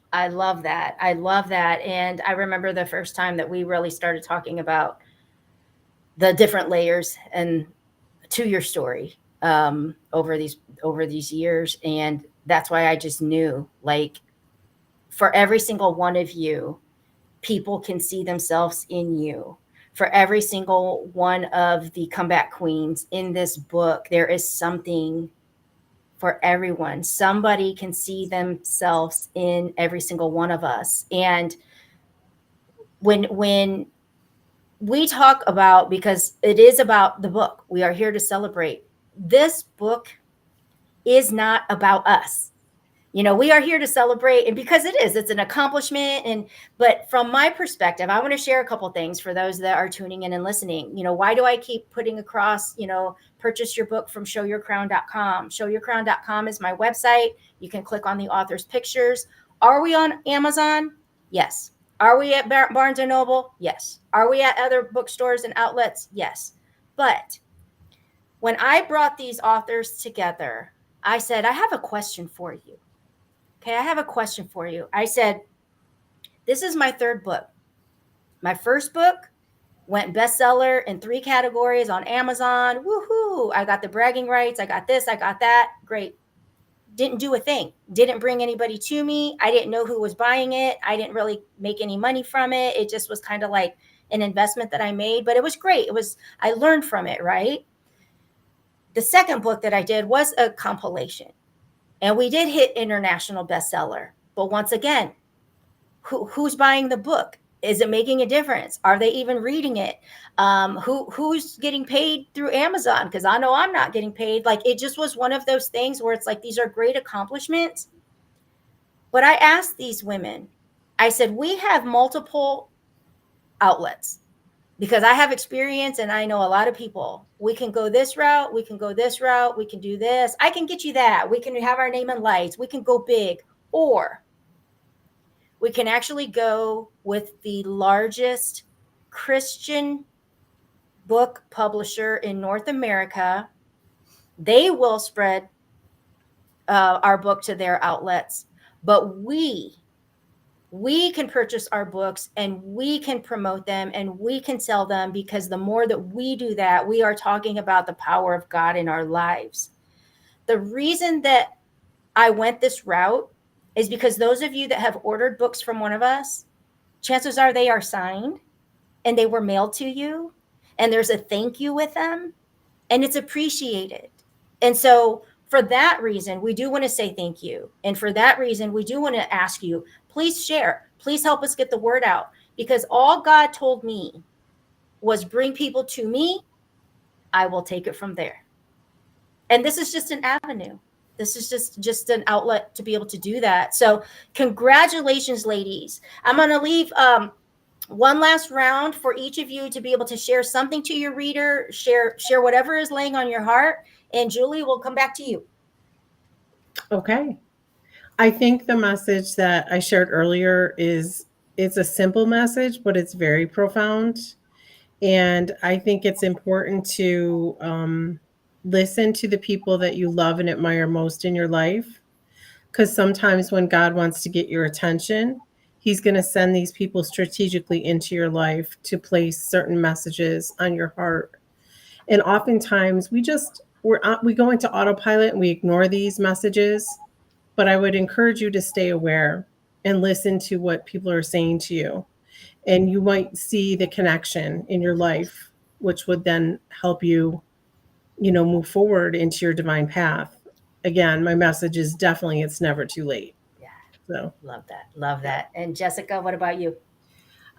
that. I love that. And I remember the first time that we really started talking about the different layers and to your story over these years. And that's why I just knew, like, for every single one of you, people can see themselves in you. For every single one of the comeback queens in this book, there is something for everyone. Somebody can see themselves in every single one of us. And when we talk about, because it is about the book, we are here to celebrate. This book is not about us. We are here to celebrate, and because it's an accomplishment. But from my perspective, I want to share a couple things for those that are tuning in and listening. Why do I keep putting across, purchase your book from showyourcrown.com. Showyourcrown.com is my website. You can click on the author's pictures. Are we on Amazon? Yes. Are we at Barnes & Noble? Yes. Are we at other bookstores and outlets? Yes. But when I brought these authors together, I said, I have a question for you. Okay, I have a question for you. I said, this is my third book. My first book went bestseller in 3 categories on Amazon. Woohoo! I got the bragging rights. I got this. I got that. Great. Didn't do a thing. Didn't bring anybody to me. I didn't know who was buying it. I didn't really make any money from it. It just was kind of like an investment that I made, but it was great. I learned from it, right? The second book that I did was a compilation, and we did hit international bestseller. But once again, who's buying the book? Is it making a difference? Are they even reading it? Who's getting paid through Amazon? Because I know I'm not getting paid. Like, it just was one of those things where it's like, these are great accomplishments. But I asked these women, I said, we have multiple outlets, because I have experience and I know a lot of people. We can go this route. We can go this route. We can do this. I can get you that. We can have our name in lights. We can go big, or we can actually go with the largest Christian book publisher in North America. They will spread our book to their outlets, but we can purchase our books and we can promote them and we can sell them, because the more that we do that, we are talking about the power of God in our lives. The reason that I went this route is because those of you that have ordered books from one of us, chances are they are signed and they were mailed to you, and there's a thank you with them, and it's appreciated. And so for that reason, we do want to say thank you. And for that reason, we do want to ask you, please share, please help us get the word out, because all God told me was bring people to me. I will take it from there. And this is just an avenue. This is just an outlet to be able to do that. So congratulations, ladies. I'm going to leave one last round for each of you to be able to share something to your reader, share whatever is laying on your heart. And Julie, we'll come back to you. Okay. I think the message that I shared earlier it's a simple message, but it's very profound. And I think it's important to listen to the people that you love and admire most in your life. Because sometimes when God wants to get your attention, He's going to send these people strategically into your life to place certain messages on your heart. And oftentimes we go into autopilot and we ignore these messages. But I would encourage you to stay aware and listen to what people are saying to you. And you might see the connection in your life, which would then help you, move forward into your divine path. Again, my message is definitely it's never too late. Yeah. So Love that. Love that. And Jessica, what about you?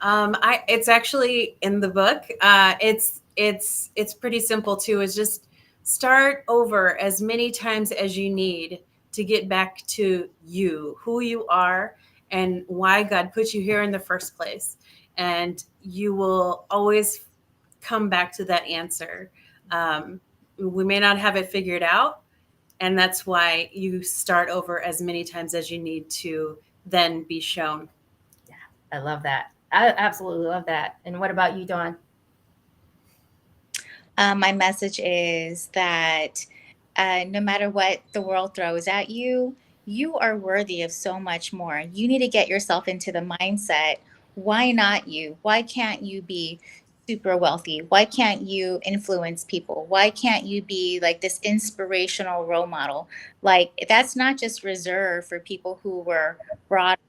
It's actually in the book. It's pretty simple too. Is just start over as many times as you need to get back to you, who you are, and why God put you here in the first place. And you will always come back to that answer. We may not have it figured out, and that's why you start over as many times as you need to then be shown. Yeah, I love that. I absolutely love that. And what about you, Dawn? My message is that no matter what the world throws at you, you are worthy of so much more. You need to get yourself into the mindset. Why not you? Why can't you be super wealthy? Why can't you influence people? Why can't you be like this inspirational role model? Like, that's not just reserved for people who were brought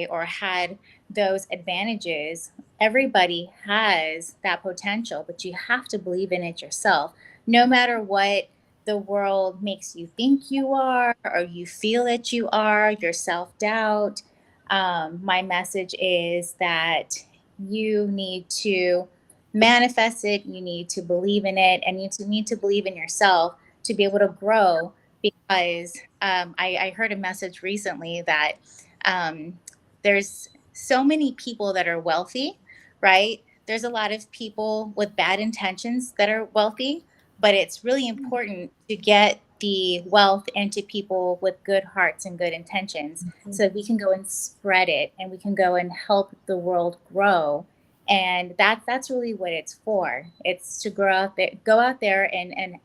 or had those advantages. Everybody has that potential, but you have to believe in it yourself. No matter what the world makes you think you are, or you feel that you are, your self doubt. My message is that you need to manifest it, you need to believe in it, and you need to believe in yourself to be able to grow. Because I heard a message recently that um, there's so many people that are wealthy, right? There's a lot of people with bad intentions that are wealthy, but it's really important to get the wealth into people with good hearts and good intentions so that we can go and spread it and we can go and help the world grow. And that's really what it's for. It's to go out there and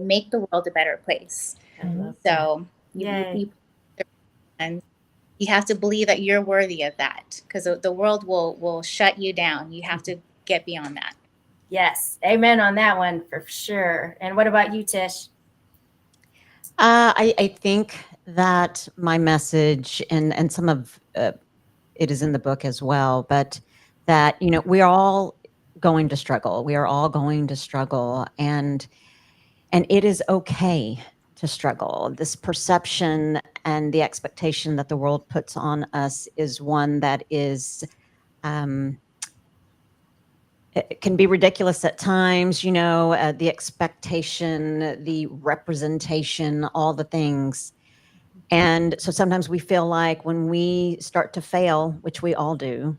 make the world a better place. I love So Yay. and you have to believe that you're worthy of that, because the world will shut you down. You have to get beyond that. Yes. Amen on that one for sure. And what about you, Tish? I think that my message and some of it is in the book as well, but that we're all going to struggle. We are all going to struggle, and it is okay to struggle. This perception and the expectation that the world puts on us is one that is it can be ridiculous at times, the expectation, the representation, all the things. And so sometimes we feel like when we start to fail, which we all do,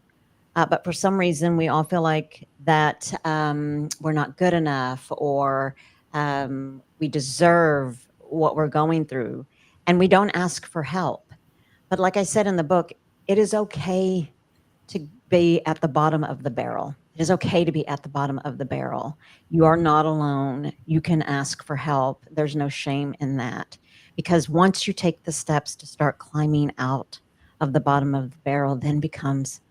but for some reason we all feel like that we're not good enough, or we deserve what we're going through, and we don't ask for help. But like I said in the book, it is okay to be at the bottom of the barrel. It is okay to be at the bottom of the barrel. You are not alone. You can ask for help. There's no shame in that. Because once you take the steps to start climbing out of the bottom of the barrel, then becomes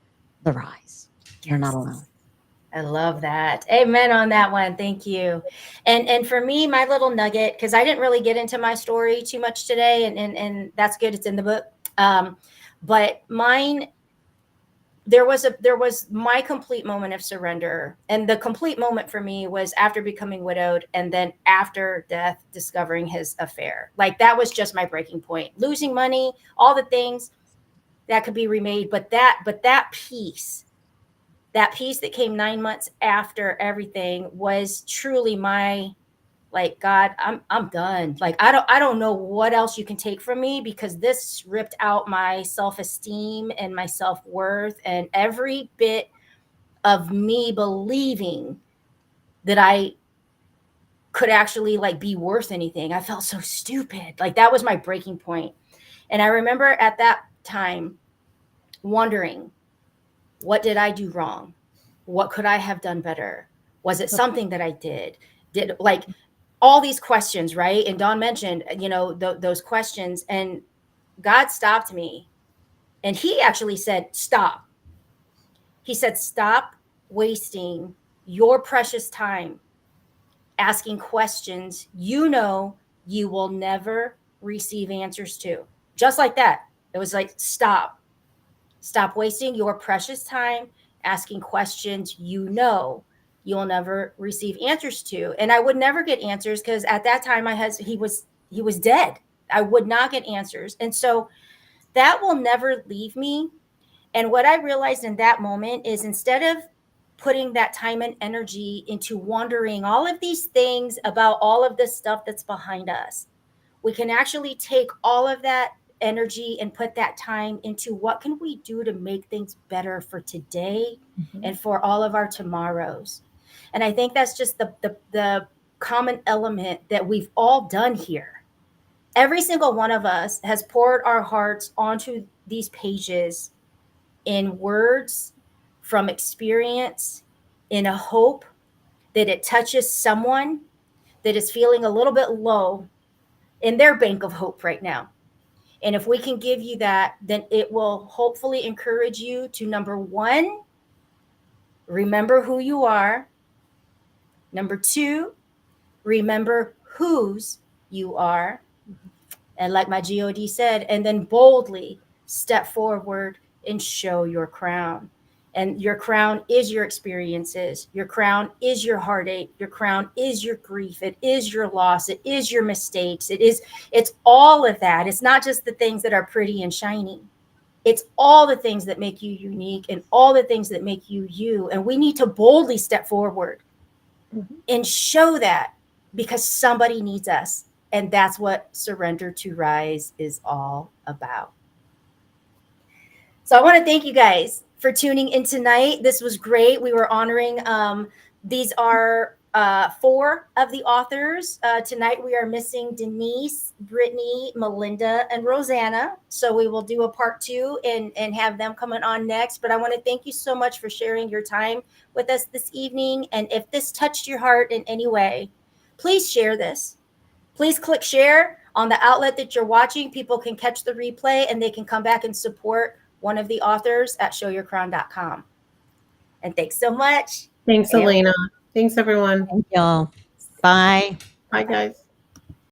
the rise. You're not alone. I love that. Amen on that one. Thank you. And for me, my little nugget, because I didn't really get into my story too much today, and that's good. It's in the book. But mine, there was my complete moment of surrender, and the complete moment for me was after becoming widowed, and then after death, discovering his affair. Like, that was just my breaking point. Losing money, all the things that could be remade, but that peace that came 9 months after everything was truly my, like, God, I'm done. Like, I don't know what else you can take from me, because this ripped out my self-esteem and my self-worth and every bit of me believing that I could actually, like, be worth anything. I felt so stupid. Like, that was my breaking point. And I remember at that time wondering, what did I do wrong? What could I have done better? Was it something that I did, like, all these questions, right? And Dawn mentioned, those questions, and God stopped me And he actually said, stop. He said, stop wasting your precious time asking questions you know you will never receive answers to. Just like that. It was like, stop. Stop wasting your precious time asking questions you know you'll never receive answers to. And I would never get answers because at that time he was dead. I would not get answers. And so that will never leave me. And what I realized in that moment is instead of putting that time and energy into wondering all of these things about all of this stuff that's behind us, we can actually take all of that energy and put that time into what can we do to make things better for today and for all of our tomorrows. And I think that's just the common element that we've all done here. Every single one of us has poured our hearts onto these pages in words from experience, in a hope that it touches someone that is feeling a little bit low in their bank of hope right now. And if we can give you that, then it will hopefully encourage you to, number one, remember who you are. Number two, remember whose you are. And like my God said, and then boldly step forward and show your crown. And your crown is your experiences. Your crown is your heartache. Your crown is your grief. It is your loss. It is your mistakes. It's all of that. It's not just the things that are pretty and shiny. It's all the things that make you unique and all the things that make you you. And we need to boldly step forward and show that because somebody needs us. And that's what Surrender to Rise is all about. So I want to thank you guys for tuning in tonight. This was great. We were honoring, these are 4 of the authors. Tonight we are missing Denise, Brittany, Melinda, and Rosanna. So we will do a part 2 and have them coming on next. But I want to thank you so much for sharing your time with us this evening. And if this touched your heart in any way, please share this. Please click share on the outlet that you're watching. People can catch the replay and they can come back and support one of the authors at showyourcrown.com. And thanks so much. Thanks, Elena. Thanks, everyone. Thank y'all. Bye. Bye, guys.